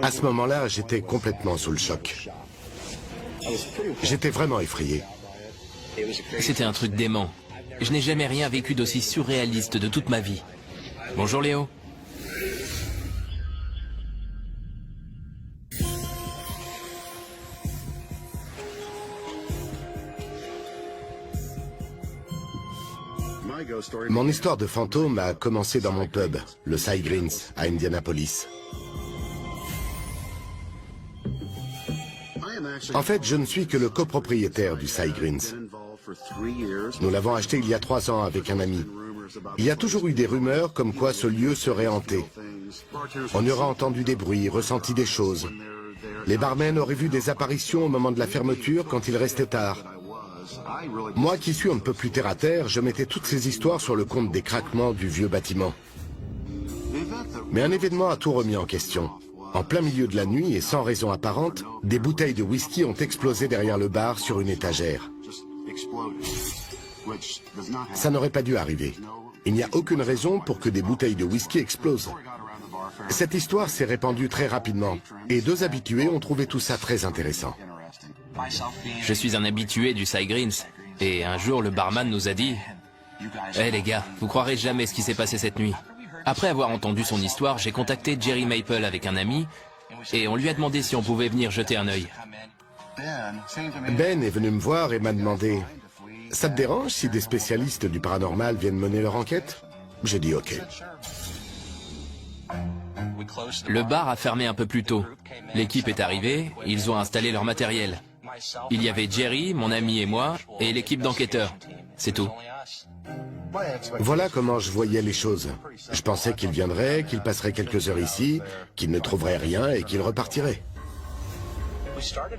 À ce moment-là, j'étais complètement sous le choc. J'étais vraiment effrayé. C'était un truc dément. Je n'ai jamais rien vécu d'aussi surréaliste de toute ma vie. Bonjour Léo. Mon histoire de fantôme a commencé dans mon pub, le Cy Greens, à Indianapolis. En fait, je ne suis que le copropriétaire du Cy Greens. Nous l'avons acheté il y a 3 ans avec un ami. Il y a toujours eu des rumeurs comme quoi ce lieu serait hanté. On aurait entendu des bruits, ressenti des choses. Les barmen auraient vu des apparitions au moment de la fermeture quand il restait tard. Moi qui suis un peu plus terre à terre, je mettais toutes ces histoires sur le compte des craquements du vieux bâtiment. Mais un événement a tout remis en question. En plein milieu de la nuit et sans raison apparente, des bouteilles de whisky ont explosé derrière le bar sur une étagère. Ça n'aurait pas dû arriver. Il n'y a aucune raison pour que des bouteilles de whisky explosent. Cette histoire s'est répandue très rapidement et 2 habitués ont trouvé tout ça très intéressant. Je suis un habitué du Cy Greens. Et un jour, le barman nous a dit « Eh les gars, vous croirez jamais ce qui s'est passé cette nuit. » Après avoir entendu son histoire, j'ai contacté Jerry Maple avec un ami et on lui a demandé si on pouvait venir jeter un œil. Ben est venu me voir et m'a demandé « Ça te dérange si des spécialistes du paranormal viennent mener leur enquête ?» J'ai dit « Ok ». Le bar a fermé un peu plus tôt. L'équipe est arrivée, ils ont installé leur matériel. Il y avait Jerry, mon ami et moi, et l'équipe d'enquêteurs. C'est tout. Voilà comment je voyais les choses. Je pensais qu'il viendrait, qu'il passerait quelques heures ici, qu'il ne trouverait rien et qu'il repartirait.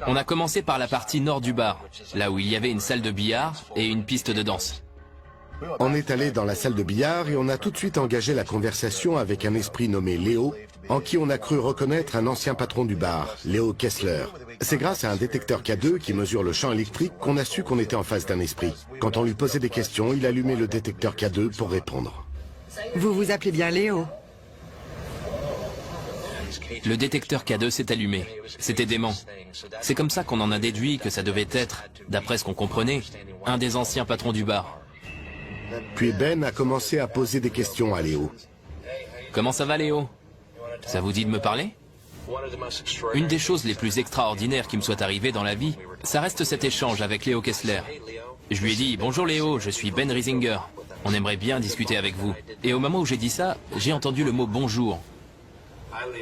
On a commencé par la partie nord du bar, là où il y avait une salle de billard et une piste de danse. On est allé dans la salle de billard et on a tout de suite engagé la conversation avec un esprit nommé Léo, en qui on a cru reconnaître un ancien patron du bar, Léo Kessler. C'est grâce à un détecteur K2 qui mesure le champ électrique qu'on a su qu'on était en face d'un esprit. Quand on lui posait des questions, il allumait le détecteur K2 pour répondre. Vous vous appelez bien Léo? Le détecteur K2 s'est allumé. C'était dément. C'est comme ça qu'on en a déduit que ça devait être, d'après ce qu'on comprenait, un des anciens patrons du bar. Puis Ben a commencé à poser des questions à Léo. Comment ça va Léo? Ça vous dit de me parler? Une des choses les plus extraordinaires qui me soit arrivée dans la vie, ça reste cet échange avec Léo Kessler. Je lui ai dit « Bonjour Léo, je suis Ben Riesinger. On aimerait bien discuter avec vous. » Et au moment où j'ai dit ça, j'ai entendu le mot « bonjour ».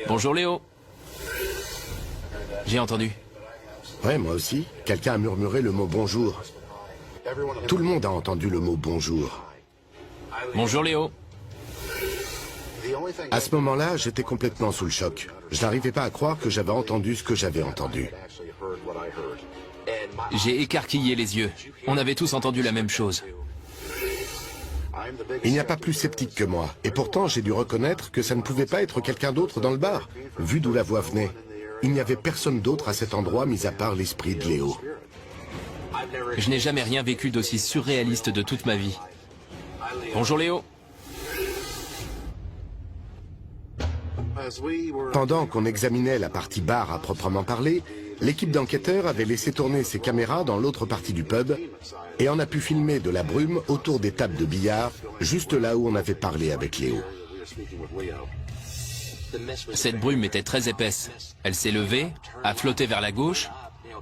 Bonjour Léo. J'ai entendu. Ouais, moi aussi. Quelqu'un a murmuré le mot « bonjour ». Tout le monde a entendu le mot « bonjour ». Bonjour Léo. À ce moment-là, j'étais complètement sous le choc. Je n'arrivais pas à croire que j'avais entendu ce que j'avais entendu. J'ai écarquillé les yeux. On avait tous entendu la même chose. Il n'y a pas plus sceptique que moi. Et pourtant, j'ai dû reconnaître que ça ne pouvait pas être quelqu'un d'autre dans le bar, vu d'où la voix venait. Il n'y avait personne d'autre à cet endroit, mis à part l'esprit de Léo. Je n'ai jamais rien vécu d'aussi surréaliste de toute ma vie. Bonjour Léo. Pendant qu'on examinait la partie bar à proprement parler, l'équipe d'enquêteurs avait laissé tourner ses caméras dans l'autre partie du pub et on a pu filmer de la brume autour des tables de billard, juste là où on avait parlé avec Léo. Cette brume était très épaisse. Elle s'est levée, a flotté vers la gauche,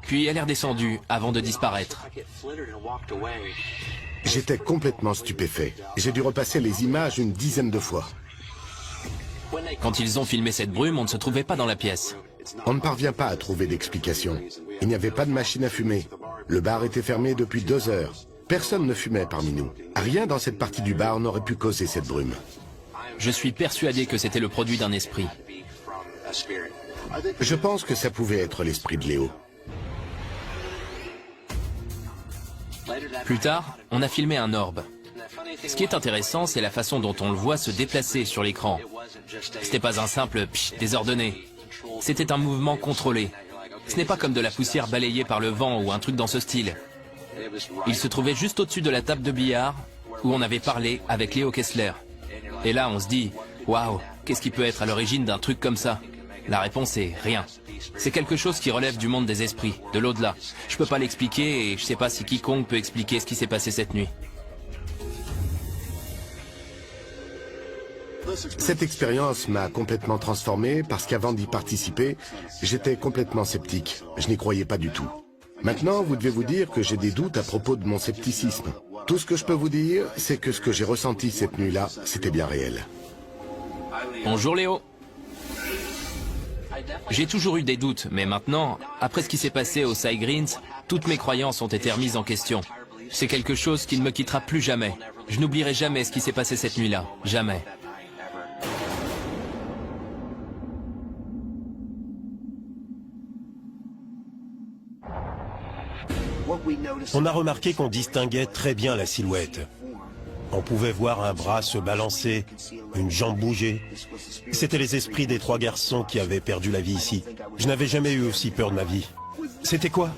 puis elle est redescendue avant de disparaître. J'étais complètement stupéfait. J'ai dû repasser les images une dizaine de fois. Quand ils ont filmé cette brume, on ne se trouvait pas dans la pièce. On ne parvient pas à trouver d'explication. Il n'y avait pas de machine à fumer. Le bar était fermé depuis 2 heures. Personne ne fumait parmi nous. Rien dans cette partie du bar n'aurait pu causer cette brume. Je suis persuadé que c'était le produit d'un esprit. Je pense que ça pouvait être l'esprit de Léo. Plus tard, on a filmé un orbe. Ce qui est intéressant, c'est la façon dont on le voit se déplacer sur l'écran. C'était pas un simple psh désordonné. C'était un mouvement contrôlé. Ce n'est pas comme de la poussière balayée par le vent ou un truc dans ce style. Il se trouvait juste au-dessus de la table de billard où on avait parlé avec Léo Kessler. Et là, on se dit, waouh, qu'est-ce qui peut être à l'origine d'un truc comme ça? La réponse est rien. C'est quelque chose qui relève du monde des esprits, de l'au-delà. Je peux pas l'expliquer et je sais pas si quiconque peut expliquer ce qui s'est passé cette nuit. Cette expérience m'a complètement transformé parce qu'avant d'y participer, j'étais complètement sceptique. Je n'y croyais pas du tout. Maintenant, vous devez vous dire que j'ai des doutes à propos de mon scepticisme. Tout ce que je peux vous dire, c'est que ce que j'ai ressenti cette nuit-là, c'était bien réel. Bonjour Léo. J'ai toujours eu des doutes, mais maintenant, après ce qui s'est passé au Cy Greens, toutes mes croyances ont été remises en question. C'est quelque chose qui ne me quittera plus jamais. Je n'oublierai jamais ce qui s'est passé cette nuit-là. Jamais. On a remarqué qu'on distinguait très bien la silhouette. On pouvait voir un bras se balancer, une jambe bouger. C'était les esprits des 3 garçons qui avaient perdu la vie ici. Je n'avais jamais eu aussi peur de ma vie. C'était quoi?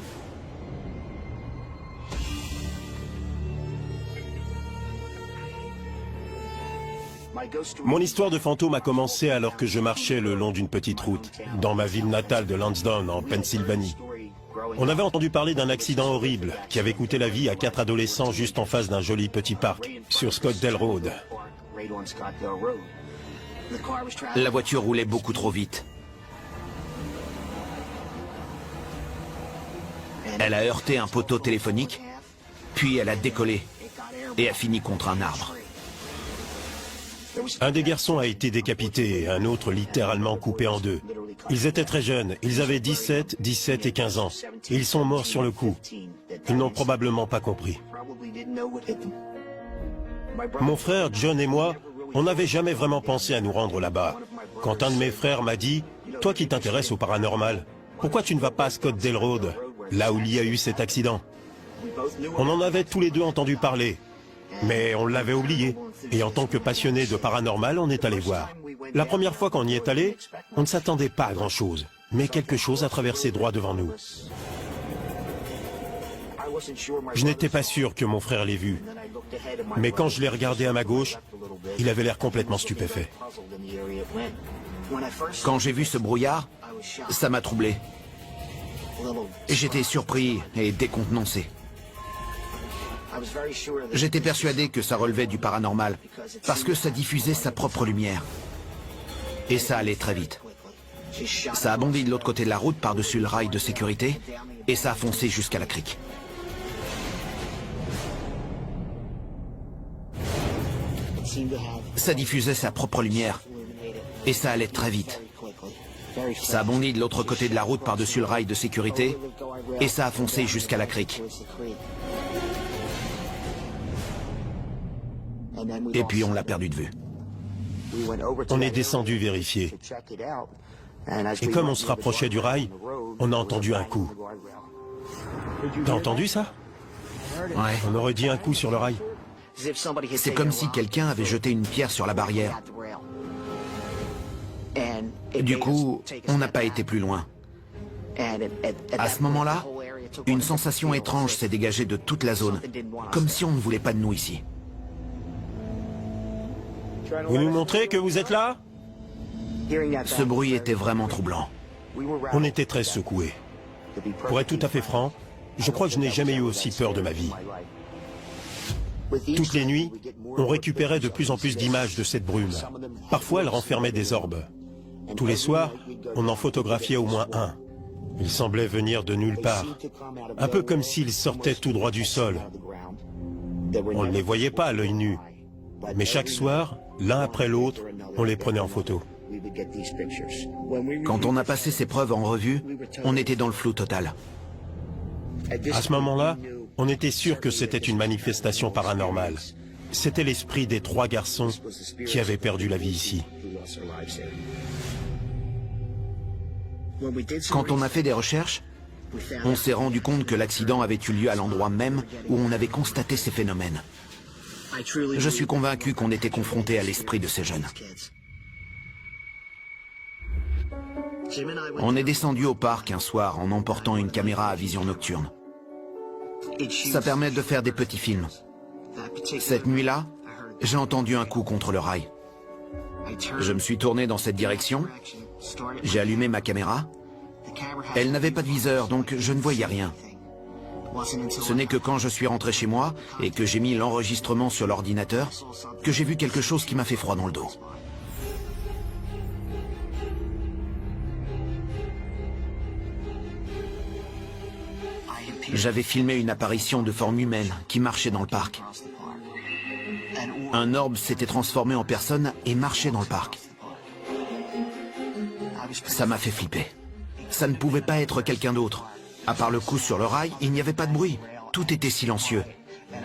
Mon histoire de fantôme a commencé alors que je marchais le long d'une petite route, dans ma ville natale de Lansdowne, en Pennsylvanie. On avait entendu parler d'un accident horrible qui avait coûté la vie à 4 adolescents juste en face d'un joli petit parc, sur Scottsdale Road. La voiture roulait beaucoup trop vite. Elle a heurté un poteau téléphonique, puis elle a décollé et a fini contre un arbre. Un des garçons a été décapité et un autre littéralement coupé en 2. Ils étaient très jeunes, ils avaient 17, 17 et 15 ans. Et ils sont morts sur le coup. Ils n'ont probablement pas compris. Mon frère, John et moi, on n'avait jamais vraiment pensé à nous rendre là-bas. Quand un de mes frères m'a dit « Toi qui t'intéresses au paranormal, pourquoi tu ne vas pas à Scottsdale Road, là où il y a eu cet accident ?» On en avait tous les deux entendu parler, mais on l'avait oublié. Et en tant que passionné de paranormal, on est allé voir. La première fois qu'on y est allé, on ne s'attendait pas à grand-chose, mais quelque chose a traversé droit devant nous. Je n'étais pas sûr que mon frère l'ait vu, mais quand je l'ai regardé à ma gauche, il avait l'air complètement stupéfait. Quand j'ai vu ce brouillard, ça m'a troublé. J'étais surpris et décontenancé. J'étais persuadé que ça relevait du paranormal, parce que ça diffusait sa propre lumière. Et ça allait très vite. Ça a bondi de l'autre côté de la route par-dessus le rail de sécurité, et ça a foncé jusqu'à la crique. Ça diffusait sa propre lumière, et ça allait très vite. Ça a bondi de l'autre côté de la route par-dessus le rail de sécurité, et ça a foncé jusqu'à la crique. Et puis on l'a perdu de vue. On est descendu vérifier. Et comme on se rapprochait du rail, on a entendu un coup. T'as entendu ça? Ouais. On aurait dit un coup sur le rail. C'est comme si quelqu'un avait jeté une pierre sur la barrière. Du coup, on n'a pas été plus loin. À ce moment-là, une sensation étrange s'est dégagée de toute la zone, comme si on ne voulait pas de nous ici. Vous nous montrez que vous êtes là? Ce bruit était vraiment troublant. On était très secoués. Pour être tout à fait franc, je crois que je n'ai jamais eu aussi peur de ma vie. Toutes les nuits, on récupérait de plus en plus d'images de cette brume. Parfois, elle renfermait des orbes. Tous les soirs, on en photographiait au moins un. Il semblait venir de nulle part, un peu comme s'il sortait tout droit du sol. On ne les voyait pas à l'œil nu, mais chaque soir, l'un après l'autre, on les prenait en photo. Quand on a passé ces preuves en revue, on était dans le flou total. À ce moment-là, on était sûr que c'était une manifestation paranormale. C'était l'esprit des 3 garçons qui avaient perdu la vie ici. Quand on a fait des recherches, on s'est rendu compte que l'accident avait eu lieu à l'endroit même où on avait constaté ces phénomènes. Je suis convaincu qu'on était confronté à l'esprit de ces jeunes. On est descendu au parc un soir en emportant une caméra à vision nocturne. Ça permet de faire des petits films. Cette nuit-là, j'ai entendu un coup contre le rail. Je me suis tourné dans cette direction J'ai allumé ma caméra. Elle n'avait pas de viseur, donc je ne voyais rien. Ce n'est que quand je suis rentré chez moi et que j'ai mis l'enregistrement sur l'ordinateur que j'ai vu quelque chose qui m'a fait froid dans le dos. J'avais filmé une apparition de forme humaine qui marchait dans le parc. Un orbe s'était transformé en personne et marchait dans le parc. Ça m'a fait flipper. Ça ne pouvait pas être quelqu'un d'autre. À part le coup sur le rail, il n'y avait pas de bruit. Tout était silencieux.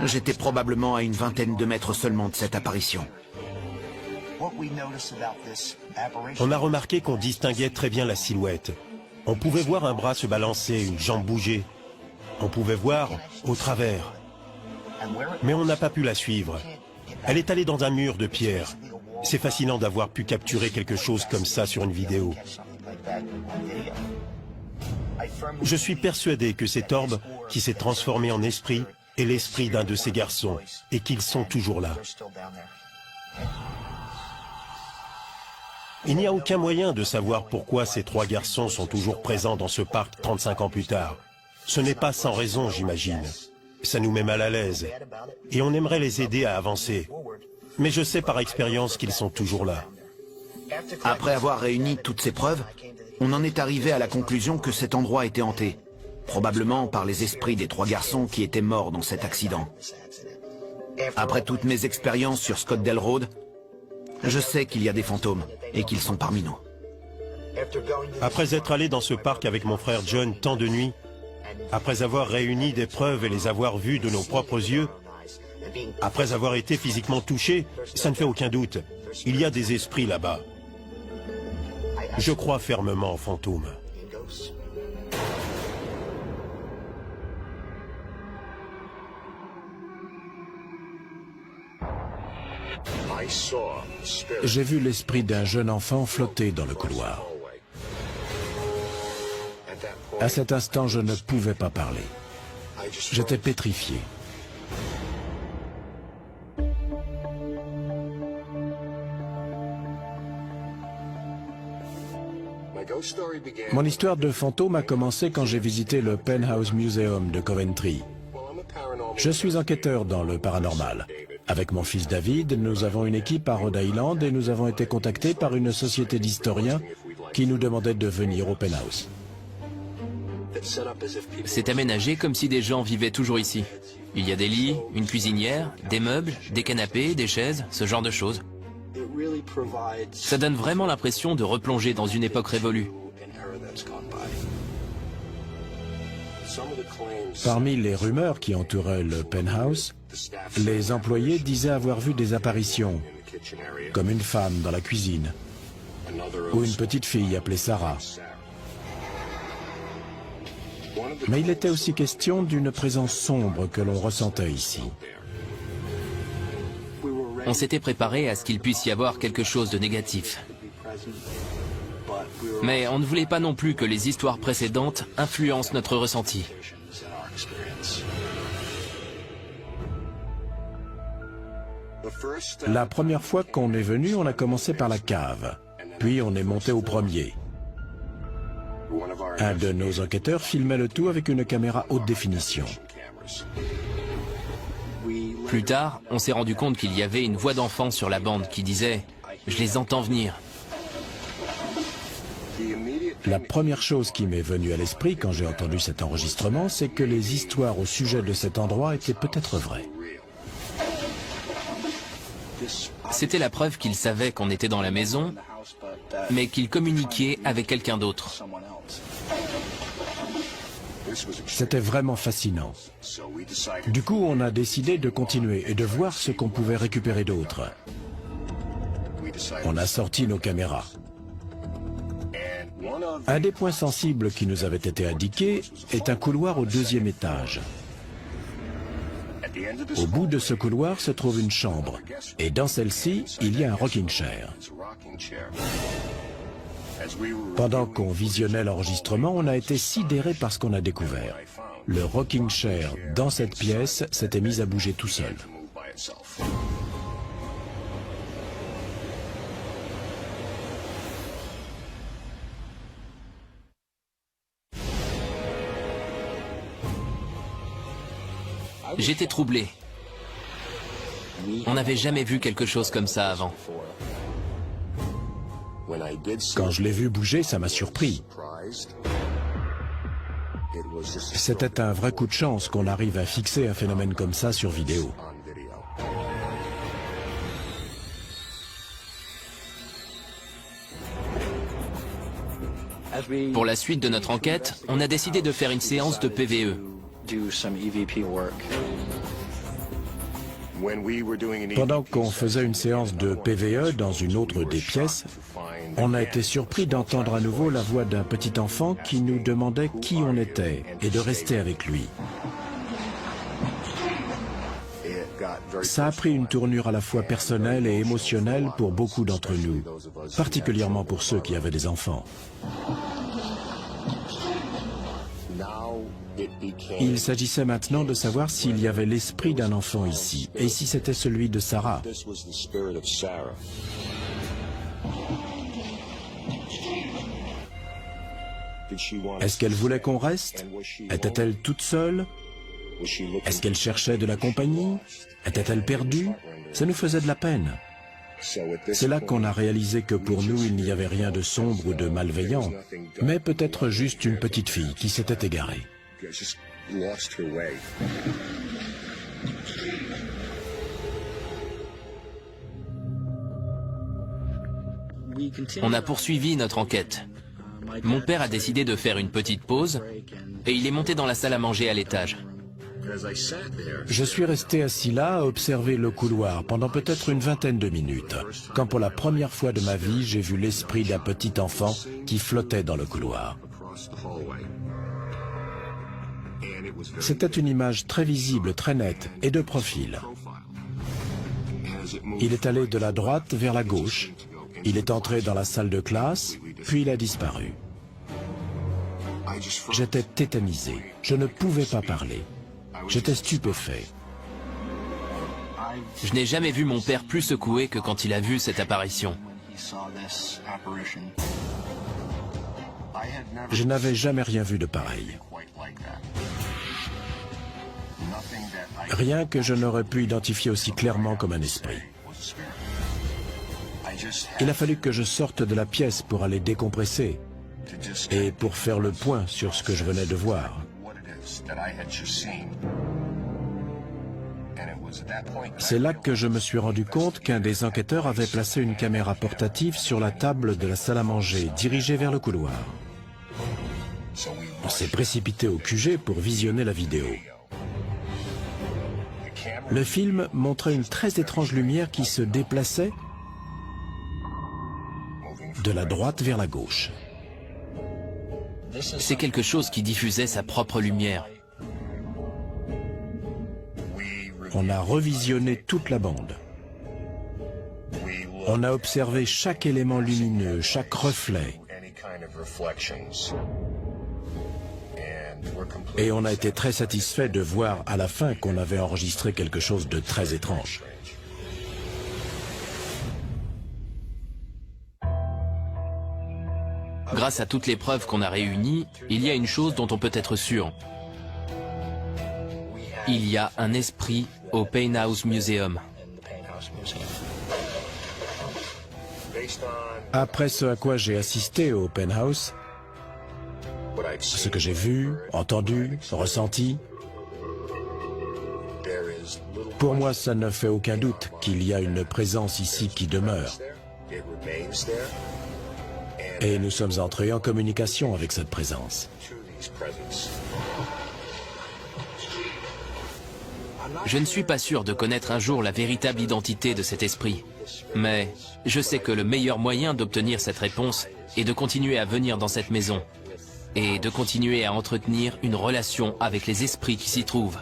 J'étais probablement à une vingtaine de mètres seulement de cette apparition. On a remarqué qu'on distinguait très bien la silhouette. On pouvait voir un bras se balancer, une jambe bouger. On pouvait voir au travers. Mais on n'a pas pu la suivre. Elle est allée dans un mur de pierre. C'est fascinant d'avoir pu capturer quelque chose comme ça sur une vidéo. Je suis persuadé que cet orbe qui s'est transformé en esprit est l'esprit d'un de ces garçons et qu'ils sont toujours là. Il n'y a aucun moyen de savoir pourquoi ces trois garçons sont toujours présents dans ce parc 35 ans plus tard. Ce n'est pas sans raison, j'imagine. Ça nous met mal à l'aise. Et on aimerait les aider à avancer. Mais je sais par expérience qu'ils sont toujours là. Après avoir réuni toutes ces preuves, on en est arrivé à la conclusion que cet endroit était hanté. Probablement par les esprits des trois garçons qui étaient morts dans cet accident. Après toutes mes expériences sur Scottsdale Road, je sais qu'il y a des fantômes et qu'ils sont parmi nous. Après être allé dans ce parc avec mon frère John tant de nuits, après avoir réuni des preuves et les avoir vues de nos propres yeux, après avoir été physiquement touchés, ça ne fait aucun doute. Il y a des esprits là-bas. Je crois fermement aux fantômes. J'ai vu l'esprit d'un jeune enfant flotter dans le couloir. À cet instant, je ne pouvais pas parler. J'étais pétrifié. Mon histoire de fantôme a commencé quand j'ai visité le Penthouse Museum de Coventry. Je suis enquêteur dans le paranormal. Avec mon fils David, nous avons une équipe à Rhode Island et nous avons été contactés par une société d'historiens qui nous demandait de venir au Penthouse. C'est aménagé comme si des gens vivaient toujours ici. Il y a des lits, une cuisinière, des meubles, des canapés, des chaises, ce genre de choses. Ça donne vraiment l'impression de replonger dans une époque révolue. Parmi les rumeurs qui entouraient le Penthouse, les employés disaient avoir vu des apparitions, comme une femme dans la cuisine, ou une petite fille appelée Sarah. Mais il était aussi question d'une présence sombre que l'on ressentait ici. On s'était préparé à ce qu'il puisse y avoir quelque chose de négatif. Mais on ne voulait pas non plus que les histoires précédentes influencent notre ressenti. La première fois qu'on est venu, on a commencé par la cave, puis on est monté au premier. Un de nos enquêteurs filmait le tout avec une caméra haute définition. Plus tard, on s'est rendu compte qu'il y avait une voix d'enfant sur la bande qui disait « Je les entends venir ». La première chose qui m'est venue à l'esprit quand j'ai entendu cet enregistrement, c'est que les histoires au sujet de cet endroit étaient peut-être vraies. C'était la preuve qu'il savait qu'on était dans la maison, mais qu'il communiquait avec quelqu'un d'autre. C'était vraiment fascinant. Du coup, on a décidé de continuer et de voir ce qu'on pouvait récupérer d'autre. On a sorti nos caméras. Un des points sensibles qui nous avait été indiqué est un couloir au deuxième étage. Au bout de ce couloir se trouve une chambre, et dans celle-ci, il y a un rocking chair. Pendant qu'on visionnait l'enregistrement, on a été sidéré par ce qu'on a découvert. Le rocking chair dans cette pièce s'était mis à bouger tout seul. J'étais troublé. On n'avait jamais vu quelque chose comme ça avant. Quand je l'ai vu bouger, ça m'a surpris. C'était un vrai coup de chance qu'on arrive à fixer un phénomène comme ça sur vidéo. Pour la suite de notre enquête, on a décidé de faire une séance de PVE. Pendant qu'on faisait une séance de PVE dans une autre des pièces, on a été surpris d'entendre à nouveau la voix d'un petit enfant qui nous demandait qui on était et de rester avec lui. Ça a pris une tournure à la fois personnelle et émotionnelle pour beaucoup d'entre nous, particulièrement pour ceux qui avaient des enfants. Il s'agissait maintenant de savoir s'il y avait l'esprit d'un enfant ici, et si c'était celui de Sarah. Est-ce qu'elle voulait qu'on reste? Était-elle toute seule? Est-ce qu'elle cherchait de la compagnie? Était-elle perdue? Ça nous faisait de la peine. C'est là qu'on a réalisé que pour nous, il n'y avait rien de sombre ou de malveillant, mais peut-être juste une petite fille qui s'était égarée. On a poursuivi notre enquête. Mon père a décidé de faire une petite pause et il est monté dans la salle à manger à l'étage. Je suis resté assis là à observer le couloir pendant peut-être une vingtaine de minutes, quand pour la première fois de ma vie, j'ai vu l'esprit d'un petit enfant qui flottait dans le couloir. C'était une image très visible, très nette et de profil. Il est allé de la droite vers la gauche. Il est entré dans la salle de classe, puis il a disparu. J'étais tétanisé. Je ne pouvais pas parler. J'étais stupéfait. Je n'ai jamais vu mon père plus secoué que quand il a vu cette apparition. Je n'avais jamais rien vu de pareil. Rien que je n'aurais pu identifier aussi clairement comme un esprit. Il a fallu que je sorte de la pièce pour aller décompresser et pour faire le point sur ce que je venais de voir. C'est là que je me suis rendu compte qu'un des enquêteurs avait placé une caméra portative sur la table de la salle à manger, dirigée vers le couloir. On s'est précipité au QG pour visionner la vidéo. Le film montrait une très étrange lumière qui se déplaçait de la droite vers la gauche. C'est quelque chose qui diffusait sa propre lumière. On a revisionné toute la bande. On a observé chaque élément lumineux, chaque reflet. Et on a été très satisfait de voir à la fin qu'on avait enregistré quelque chose de très étrange. Grâce à toutes les preuves qu'on a réunies, il y a une chose dont on peut être sûr. Il y a un esprit au Painhouse Museum. Après ce à quoi j'ai assisté au Penthouse, ce que j'ai vu, entendu, ressenti, pour moi, ça ne fait aucun doute qu'il y a une présence ici qui demeure. Et nous sommes entrés en communication avec cette présence. Je ne suis pas sûr de connaître un jour la véritable identité de cet esprit. Mais je sais que le meilleur moyen d'obtenir cette réponse est de continuer à venir dans cette maison et de continuer à entretenir une relation avec les esprits qui s'y trouvent.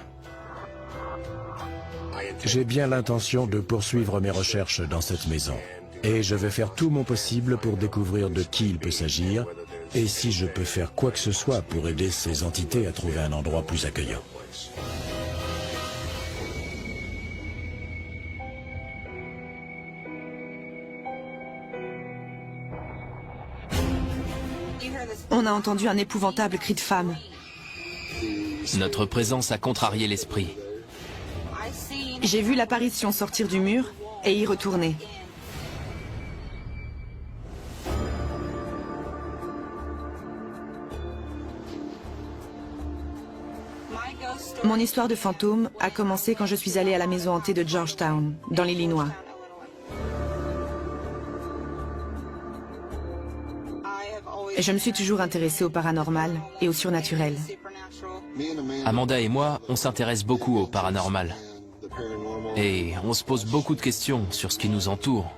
J'ai bien l'intention de poursuivre mes recherches dans cette maison. Et je vais faire tout mon possible pour découvrir de qui il peut s'agir et si je peux faire quoi que ce soit pour aider ces entités à trouver un endroit plus accueillant. On a entendu un épouvantable cri de femme. Notre présence a contrarié l'esprit. J'ai vu l'apparition sortir du mur et y retourner. Mon histoire de fantôme a commencé quand je suis allée à la maison hantée de Georgetown, dans l'Illinois. Je me suis toujours intéressée au paranormal et au surnaturel. Amanda et moi, on s'intéresse beaucoup au paranormal. Et on se pose beaucoup de questions sur ce qui nous entoure.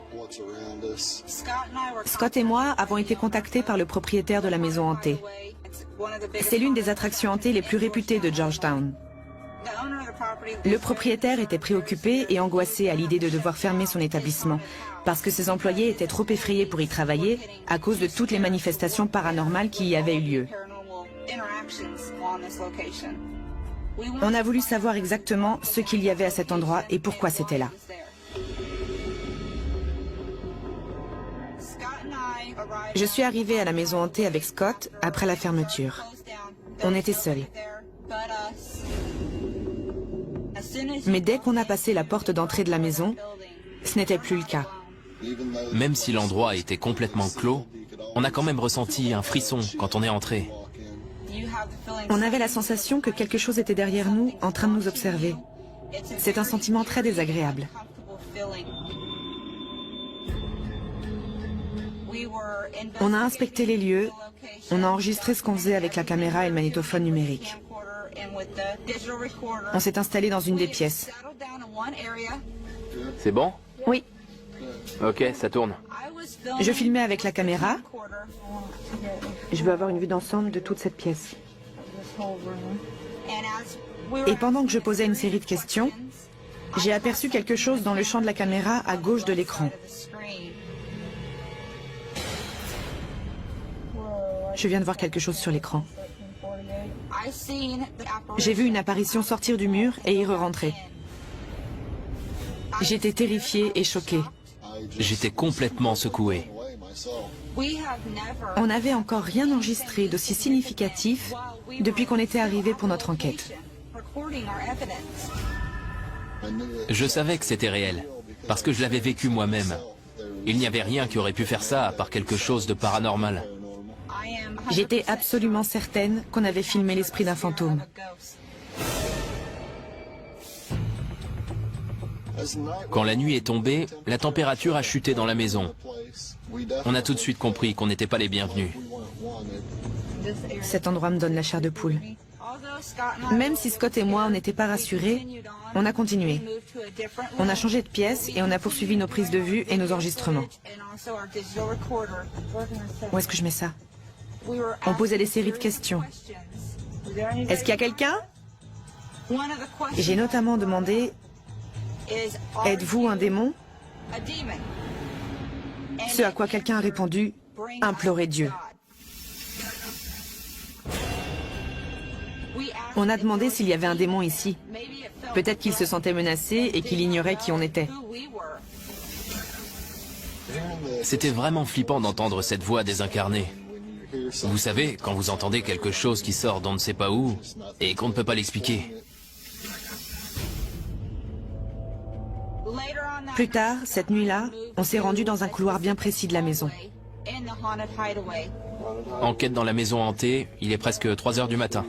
Scott et moi avons été contactés par le propriétaire de la maison hantée. C'est l'une des attractions hantées les plus réputées de Georgetown. Le propriétaire était préoccupé et angoissé à l'idée de devoir fermer son établissement, parce que ses employés étaient trop effrayés pour y travailler à cause de toutes les manifestations paranormales qui y avaient eu lieu. On a voulu savoir exactement ce qu'il y avait à cet endroit et pourquoi c'était là. Je suis arrivée à la maison hantée avec Scott après la fermeture. On était seuls. Mais dès qu'on a passé la porte d'entrée de la maison, ce n'était plus le cas. Même si l'endroit était complètement clos, on a quand même ressenti un frisson quand on est entré. On avait la sensation que quelque chose était derrière nous, en train de nous observer. C'est un sentiment très désagréable. On a inspecté les lieux, on a enregistré ce qu'on faisait avec la caméra et le magnétophone numérique. On s'est installé dans une des pièces. C'est bon? Oui. Ok, ça tourne. Je filmais avec la caméra. Je veux avoir une vue d'ensemble de toute cette pièce. Et pendant que je posais une série de questions, j'ai aperçu quelque chose dans le champ de la caméra à gauche de l'écran. Je viens de voir quelque chose sur l'écran. J'ai vu une apparition sortir du mur et y re-rentrer. J'étais terrifiée et choquée. J'étais complètement secoué. On n'avait encore rien enregistré d'aussi significatif depuis qu'on était arrivé pour notre enquête. Je savais que c'était réel, parce que je l'avais vécu moi-même. Il n'y avait rien qui aurait pu faire ça à part quelque chose de paranormal. J'étais absolument certaine qu'on avait filmé l'esprit d'un fantôme. Quand la nuit est tombée, la température a chuté dans la maison. On a tout de suite compris qu'on n'était pas les bienvenus. Cet endroit me donne la chair de poule. Même si Scott et moi, on n'était pas rassurés, on a continué. On a changé de pièce et on a poursuivi nos prises de vue et nos enregistrements. Où est-ce que je mets ça? On posait des séries de questions. Est-ce qu'il y a quelqu'un? J'ai notamment demandé, êtes-vous un démon? Ce à quoi quelqu'un a répondu, implorez Dieu. On a demandé s'il y avait un démon ici. Peut-être qu'il se sentait menacé et qu'il ignorait qui on était. C'était vraiment flippant d'entendre cette voix désincarnée. Vous savez, quand vous entendez quelque chose qui sort d'on ne sait pas où et qu'on ne peut pas l'expliquer. Plus tard, cette nuit-là, on s'est rendu dans un couloir bien précis de la maison. Enquête dans la maison hantée, il est presque 3 heures du matin.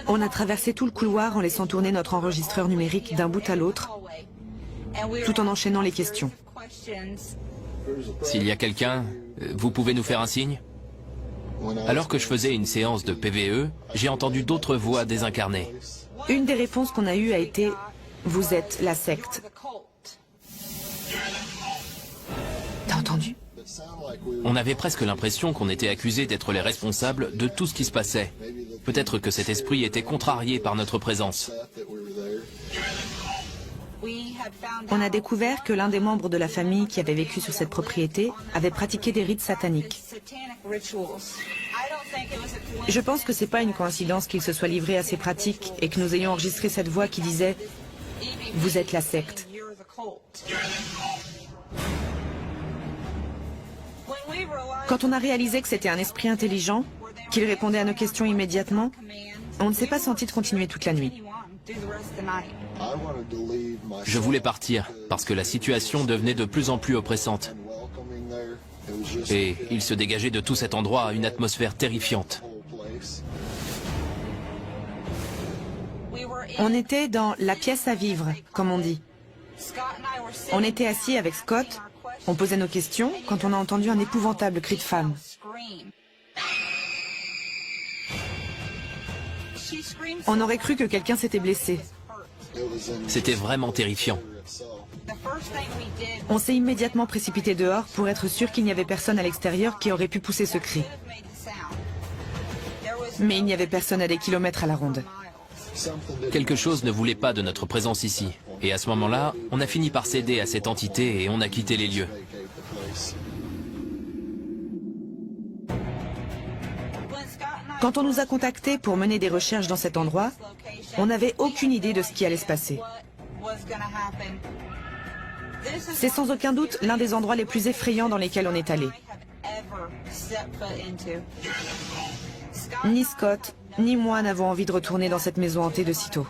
On a traversé tout le couloir en laissant tourner notre enregistreur numérique d'un bout à l'autre, tout en enchaînant les questions. S'il y a quelqu'un, vous pouvez nous faire un signe? Alors que je faisais une séance de PVE, j'ai entendu d'autres voix désincarnées. Une des réponses qu'on a eues a été « Vous êtes la secte ». T'as entendu? On avait presque l'impression qu'on était accusés d'être les responsables de tout ce qui se passait. Peut-être que cet esprit était contrarié par notre présence. On a découvert que l'un des membres de la famille qui avait vécu sur cette propriété avait pratiqué des rites sataniques. Je pense que c'est pas une coïncidence qu'il se soit livré à ces pratiques et que nous ayons enregistré cette voix qui disait « Vous êtes la secte ». Quand on a réalisé que c'était un esprit intelligent, qu'il répondait à nos questions immédiatement, on ne s'est pas senti de continuer toute la nuit. Je voulais partir, parce que la situation devenait de plus en plus oppressante. Et il se dégageait de tout cet endroit une atmosphère terrifiante. On était dans la pièce à vivre, comme on dit. On était assis avec Scott, on posait nos questions quand on a entendu un épouvantable cri de femme. On aurait cru que quelqu'un s'était blessé. C'était vraiment terrifiant. On s'est immédiatement précipité dehors pour être sûr qu'il n'y avait personne à l'extérieur qui aurait pu pousser ce cri. Mais il n'y avait personne à des kilomètres à la ronde. Quelque chose ne voulait pas de notre présence ici. Et à ce moment-là, on a fini par céder à cette entité et on a quitté les lieux. Quand on nous a contactés pour mener des recherches dans cet endroit, on n'avait aucune idée de ce qui allait se passer. C'est sans aucun doute l'un des endroits les plus effrayants dans lesquels on est allé. Ni Scott, ni moi n'avons envie de retourner dans cette maison hantée de sitôt.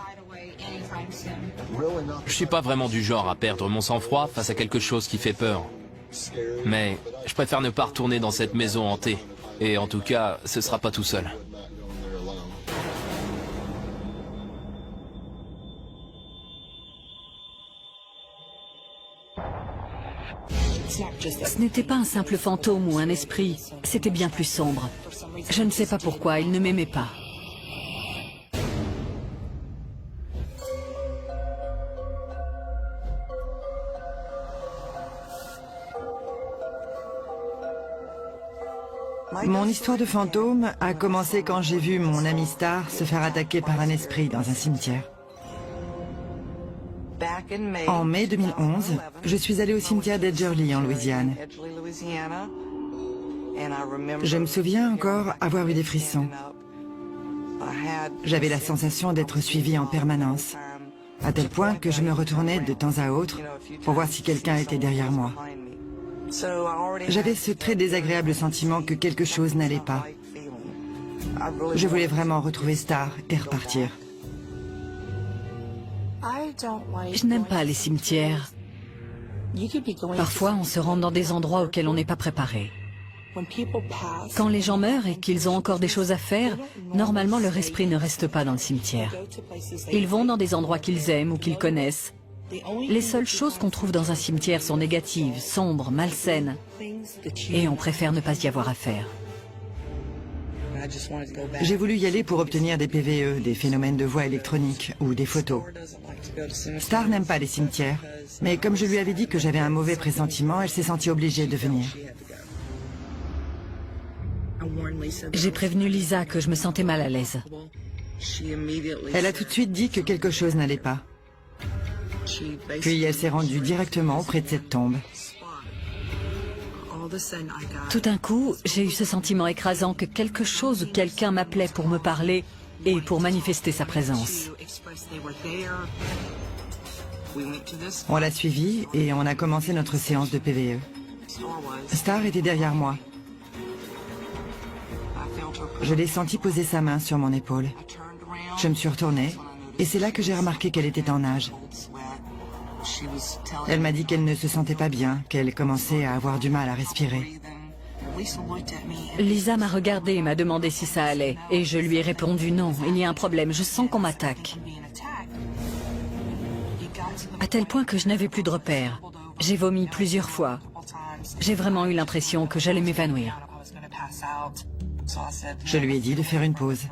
Je suis pas vraiment du genre à perdre mon sang-froid face à quelque chose qui fait peur. Mais je préfère ne pas retourner dans cette maison hantée. Et en tout cas, ce sera pas tout seul. Ce n'était pas un simple fantôme ou un esprit, c'était bien plus sombre. Je ne sais pas pourquoi, il ne m'aimait pas. Mon histoire de fantôme a commencé quand j'ai vu mon ami Star se faire attaquer par un esprit dans un cimetière. En mai 2011, je suis allée au cimetière d'Edgerly en Louisiane. Je me souviens encore avoir eu des frissons. J'avais la sensation d'être suivie en permanence, à tel point que je me retournais de temps à autre pour voir si quelqu'un était derrière moi. J'avais ce très désagréable sentiment que quelque chose n'allait pas. Je voulais vraiment retrouver Star et repartir. Je n'aime pas les cimetières. Parfois, on se rend dans des endroits auxquels on n'est pas préparé. Quand les gens meurent et qu'ils ont encore des choses à faire, normalement leur esprit ne reste pas dans le cimetière. Ils vont dans des endroits qu'ils aiment ou qu'ils connaissent. Les seules choses qu'on trouve dans un cimetière sont négatives, sombres, malsaines. Et on préfère ne pas y avoir affaire. J'ai voulu y aller pour obtenir des PVE, des phénomènes de voix électroniques ou des photos. Star n'aime pas les cimetières, mais comme je lui avais dit que j'avais un mauvais pressentiment, elle s'est sentie obligée de venir. J'ai prévenu Lisa que je me sentais mal à l'aise. Elle a tout de suite dit que quelque chose n'allait pas. Puis elle s'est rendue directement auprès de cette tombe. Tout d'un coup, j'ai eu ce sentiment écrasant que quelque chose ou quelqu'un m'appelait pour me parler et pour manifester sa présence. On l'a suivie et on a commencé notre séance de PVE. Star était derrière moi. Je l'ai senti poser sa main sur mon épaule. Je me suis retournée et c'est là que j'ai remarqué qu'elle était en nage. Elle m'a dit qu'elle ne se sentait pas bien, qu'elle commençait à avoir du mal à respirer. Lisa m'a regardé et m'a demandé si ça allait. Et je lui ai répondu non, il y a un problème, je sens qu'on m'attaque. À tel point que je n'avais plus de repères. J'ai vomi plusieurs fois. J'ai vraiment eu l'impression que j'allais m'évanouir. Je lui ai dit de faire une pause.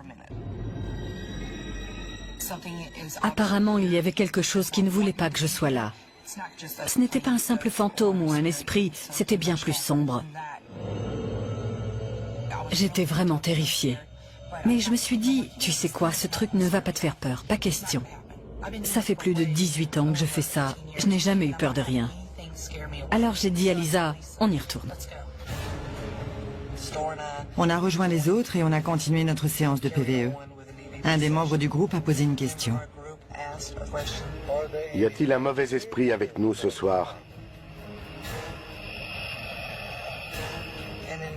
Apparemment, il y avait quelque chose qui ne voulait pas que je sois là. Ce n'était pas un simple fantôme ou un esprit, c'était bien plus sombre. J'étais vraiment terrifiée. Mais je me suis dit, tu sais quoi, ce truc ne va pas te faire peur, pas question. Ça fait plus de 18 ans que je fais ça, je n'ai jamais eu peur de rien. Alors j'ai dit à Lisa, on y retourne. On a rejoint les autres et on a continué notre séance de PVE. Un des membres du groupe a posé une question. Y a-t-il un mauvais esprit avec nous ce soir?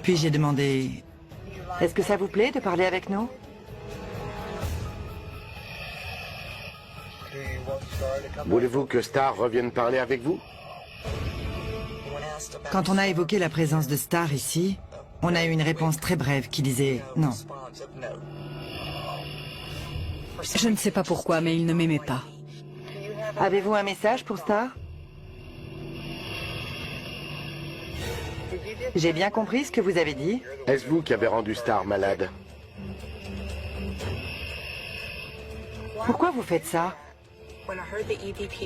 Puis j'ai demandé, « Est-ce que ça vous plaît de parler avec nous ?» Voulez-vous que Star revienne parler avec vous? Quand on a évoqué la présence de Star ici, on a eu une réponse très brève qui disait non. Je ne sais pas pourquoi, mais il ne m'aimait pas. Avez-vous un message pour Star? J'ai bien compris ce que vous avez dit. Est-ce vous qui avez rendu Star malade? Pourquoi vous faites ça?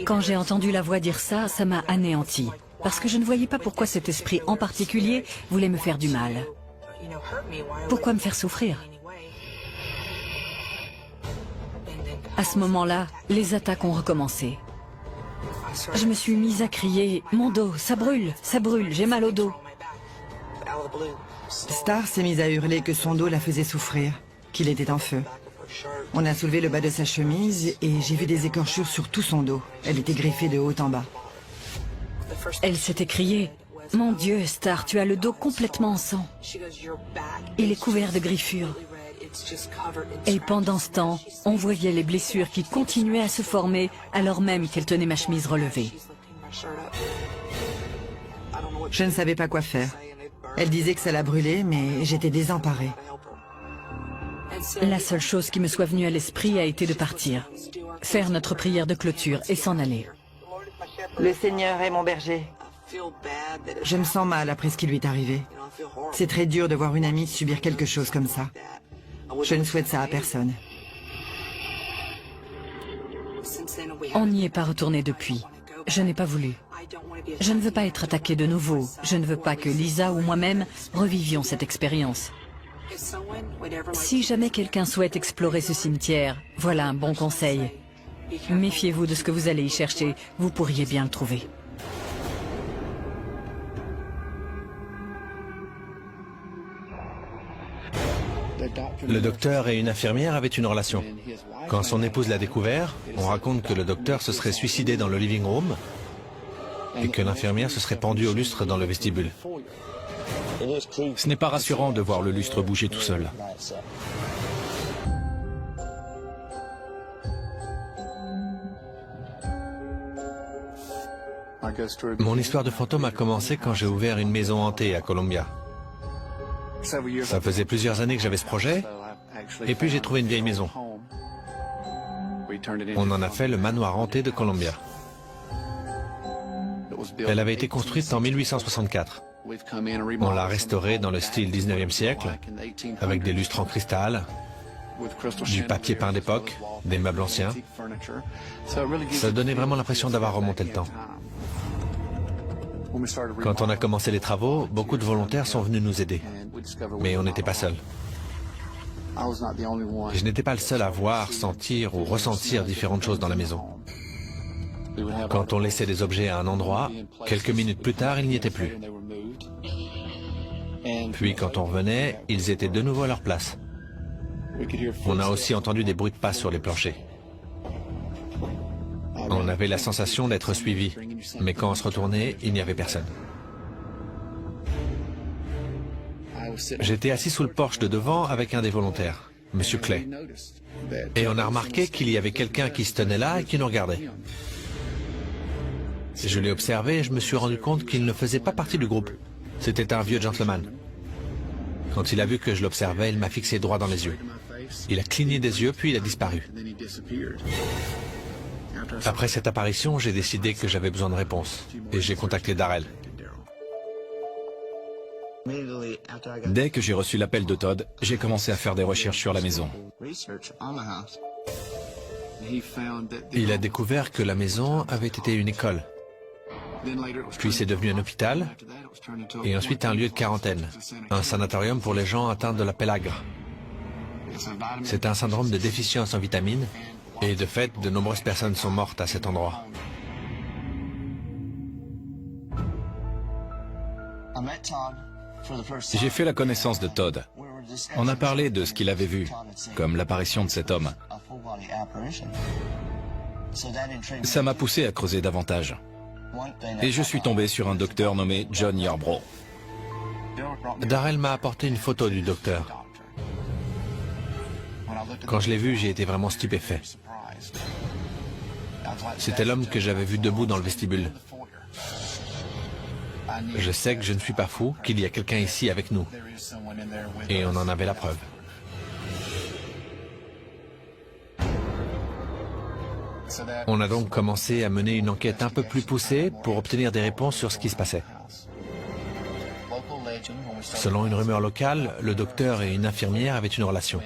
Quand j'ai entendu la voix dire ça, ça m'a anéanti. Parce que je ne voyais pas pourquoi cet esprit en particulier voulait me faire du mal. Pourquoi me faire souffrir? À ce moment-là, les attaques ont recommencé. Je me suis mise à crier « Mon dos, ça brûle, j'ai mal au dos ». Star s'est mise à hurler que son dos la faisait souffrir, qu'il était en feu. On a soulevé le bas de sa chemise et j'ai vu des écorchures sur tout son dos. Elle était griffée de haut en bas. Elle s'est écriée « Mon Dieu, Star, tu as le dos complètement en sang. Il est couvert de griffures. » Et pendant ce temps, on voyait les blessures qui continuaient à se former alors même qu'elle tenait ma chemise relevée. Je ne savais pas quoi faire. Elle disait que ça la brûlait, mais j'étais désemparée. La seule chose qui me soit venue à l'esprit a été de partir, faire notre prière de clôture et s'en aller. Le Seigneur est mon berger. Je me sens mal après ce qui lui est arrivé. C'est très dur de voir une amie subir quelque chose comme ça. Je ne souhaite ça à personne. On n'y est pas retourné depuis. Je n'ai pas voulu. Je ne veux pas être attaquée de nouveau. Je ne veux pas que Lisa ou moi-même revivions cette expérience. Si jamais quelqu'un souhaite explorer ce cimetière, voilà un bon conseil. Méfiez-vous de ce que vous allez y chercher. Vous pourriez bien le trouver. Le docteur et une infirmière avaient une relation. Quand son épouse l'a découvert, on raconte que le docteur se serait suicidé dans le living room et que l'infirmière se serait pendue au lustre dans le vestibule. Ce n'est pas rassurant de voir le lustre bouger tout seul. Mon histoire de fantôme a commencé quand j'ai ouvert une maison hantée à Columbia. Ça faisait plusieurs années que j'avais ce projet, et puis j'ai trouvé une vieille maison. On en a fait le manoir hanté de Columbia. Elle avait été construite en 1864. On l'a restaurée dans le style 19e siècle, avec des lustres en cristal, du papier peint d'époque, des meubles anciens. Ça donnait vraiment l'impression d'avoir remonté le temps. Quand on a commencé les travaux, beaucoup de volontaires sont venus nous aider. Mais on n'était pas seuls. Je n'étais pas le seul à voir, sentir ou ressentir différentes choses dans la maison. Quand on laissait des objets à un endroit, quelques minutes plus tard, ils n'y étaient plus. Puis quand on revenait, ils étaient de nouveau à leur place. On a aussi entendu des bruits de pas sur les planchers. On avait la sensation d'être suivi, mais quand on se retournait, il n'y avait personne. J'étais assis sous le porche de devant avec un des volontaires, M. Clay. Et on a remarqué qu'il y avait quelqu'un qui se tenait là et qui nous regardait. Je l'ai observé et je me suis rendu compte qu'il ne faisait pas partie du groupe. C'était un vieux gentleman. Quand il a vu que je l'observais, il m'a fixé droit dans les yeux. Il a cligné des yeux, puis il a disparu. Après cette apparition, j'ai décidé que j'avais besoin de réponses. Et j'ai contacté Darrell. Dès que j'ai reçu l'appel de Todd, j'ai commencé à faire des recherches sur la maison. Il a découvert que la maison avait été une école. Puis c'est devenu un hôpital, et ensuite un lieu de quarantaine, un sanatorium pour les gens atteints de la pélagre. C'est un syndrome de déficience en vitamines, et de fait, de nombreuses personnes sont mortes à cet endroit. J'ai fait la connaissance de Todd. On a parlé de ce qu'il avait vu, comme l'apparition de cet homme. Ça m'a poussé à creuser davantage. Et je suis tombé sur un docteur nommé John Yarbrough. Darrell m'a apporté une photo du docteur. Quand je l'ai vu, j'ai été vraiment stupéfait. C'était l'homme que j'avais vu debout dans le vestibule. Je sais que je ne suis pas fou, qu'il y a quelqu'un ici avec nous. Et on en avait la preuve. On a donc commencé à mener une enquête un peu plus poussée pour obtenir des réponses sur ce qui se passait. Selon une rumeur locale, le docteur et une infirmière avaient une relation.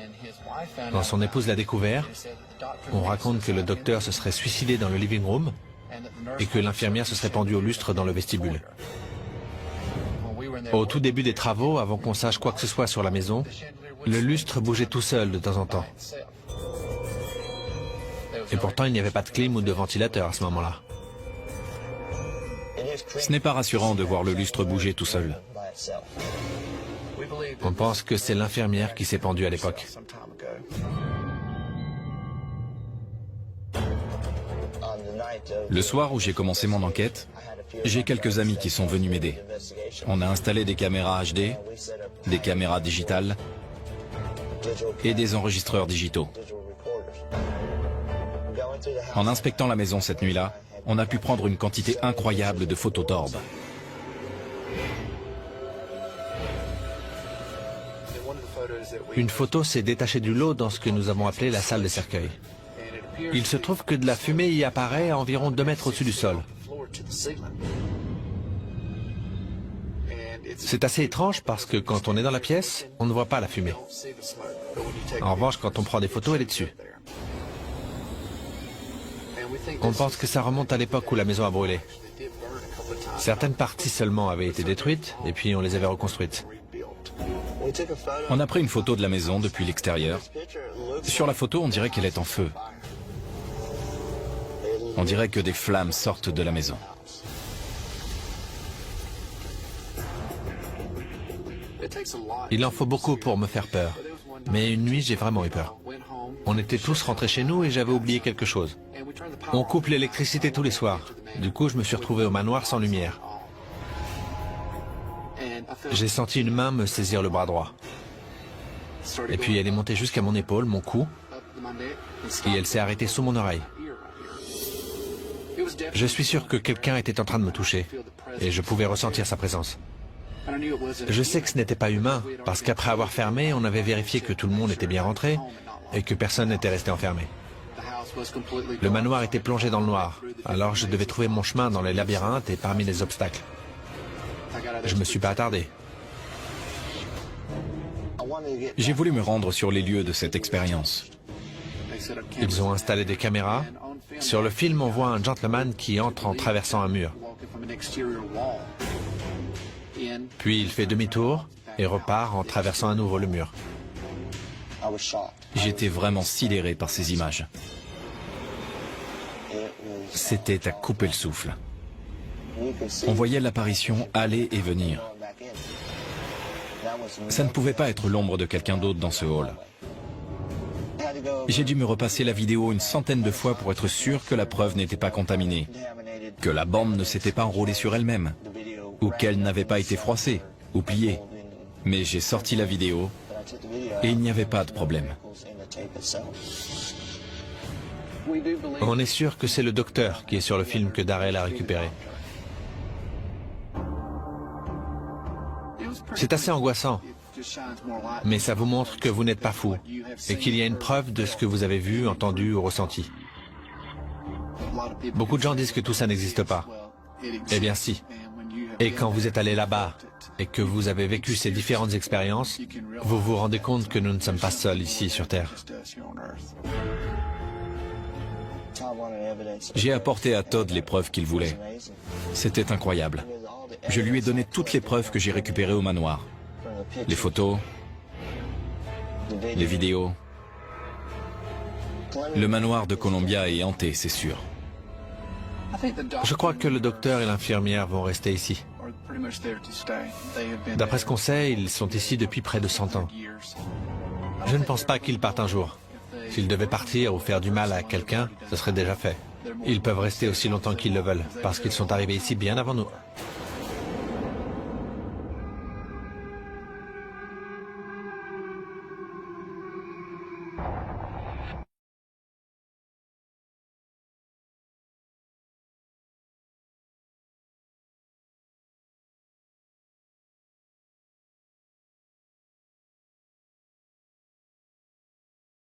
Quand son épouse l'a découvert, on raconte que le docteur se serait suicidé dans le living room et que l'infirmière se serait pendue au lustre dans le vestibule. Au tout début des travaux, avant qu'on sache quoi que ce soit sur la maison, le lustre bougeait tout seul de temps en temps. Et pourtant, il n'y avait pas de clim ou de ventilateur à ce moment-là. Ce n'est pas rassurant de voir le lustre bouger tout seul. On pense que c'est l'infirmière qui s'est pendue à l'époque. Le soir où j'ai commencé mon enquête, j'ai quelques amis qui sont venus m'aider. On a installé des caméras HD, des caméras digitales et des enregistreurs digitaux. En inspectant la maison cette nuit-là, on a pu prendre une quantité incroyable de photos d'orbes. Une photo s'est détachée du lot dans ce que nous avons appelé la salle des cercueils. Il se trouve que de la fumée y apparaît à environ 2 mètres au-dessus du sol. C'est assez étrange parce que quand on est dans la pièce, on ne voit pas la fumée. En revanche, quand on prend des photos, elle est dessus. On pense que ça remonte à l'époque où la maison a brûlé. Certaines parties seulement avaient été détruites et puis on les avait reconstruites. On a pris une photo de la maison depuis l'extérieur. Sur la photo, on dirait qu'elle est en feu. On dirait que des flammes sortent de la maison. Il en faut beaucoup pour me faire peur. Mais une nuit, j'ai vraiment eu peur. On était tous rentrés chez nous et j'avais oublié quelque chose. On coupe l'électricité tous les soirs. Du coup, je me suis retrouvé au manoir sans lumière. J'ai senti une main me saisir le bras droit. Et puis elle est montée jusqu'à mon épaule, mon cou, et elle s'est arrêtée sous mon oreille. Je suis sûr que quelqu'un était en train de me toucher, et je pouvais ressentir sa présence. Je sais que ce n'était pas humain, parce qu'après avoir fermé, on avait vérifié que tout le monde était bien rentré, et que personne n'était resté enfermé. Le manoir était plongé dans le noir, alors je devais trouver mon chemin dans les labyrinthes et parmi les obstacles. Je me suis pas attardé. J'ai voulu me rendre sur les lieux de cette expérience. Ils ont installé des caméras. Sur le film, on voit un gentleman qui entre en traversant un mur. Puis il fait demi-tour et repart en traversant à nouveau le mur. J'étais vraiment sidéré par ces images. C'était à couper le souffle. On voyait l'apparition aller et venir. Ça ne pouvait pas être l'ombre de quelqu'un d'autre dans ce hall. J'ai dû me repasser la vidéo une centaine de fois pour être sûr que la preuve n'était pas contaminée, que la bande ne s'était pas enroulée sur elle-même, ou qu'elle n'avait pas été froissée ou pliée. Mais j'ai sorti la vidéo et il n'y avait pas de problème. On est sûr que c'est le docteur qui est sur le film que Darrell a récupéré. C'est assez angoissant, mais ça vous montre que vous n'êtes pas fou et qu'il y a une preuve de ce que vous avez vu, entendu ou ressenti. Beaucoup de gens disent que tout ça n'existe pas. Eh bien si. Et quand vous êtes allé là-bas et que vous avez vécu ces différentes expériences, vous vous rendez compte que nous ne sommes pas seuls ici sur Terre. J'ai apporté à Todd les preuves qu'il voulait. C'était incroyable. Je lui ai donné toutes les preuves que j'ai récupérées au manoir. Les photos, les vidéos. Le manoir de Columbia est hanté, c'est sûr. Je crois que le docteur et l'infirmière vont rester ici. D'après ce qu'on sait, ils sont ici depuis près de 100 ans. Je ne pense pas qu'ils partent un jour. S'ils devaient partir ou faire du mal à quelqu'un, ce serait déjà fait. Ils peuvent rester aussi longtemps qu'ils le veulent, parce qu'ils sont arrivés ici bien avant nous.